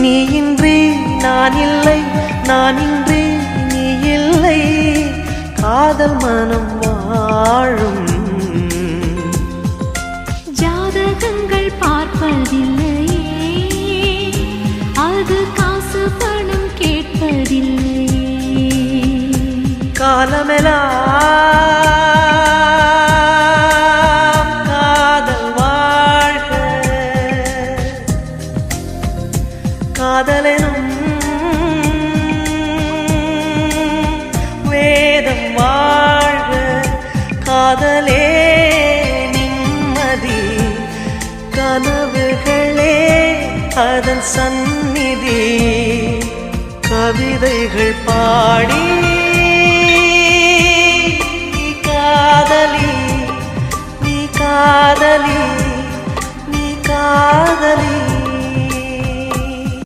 நீயின்றி நான் இல்லை, நானின்றி நீ இல்லை, காதல் மனம் வாழும். ஜாதகங்கள் பார்ப்பதில்லையே, அது காசு பணம் கேட்பதில்லையே. காலமெல்லாம் காதல் வாழ்க, காதலெனும் வேதம் வாழ்க, காதலே நிம்மதி, கனவுகளே அதன் சந்நிதி, கவிதைகள் பாடி நீ காதலி, நீ காதலி, நீ காதலி.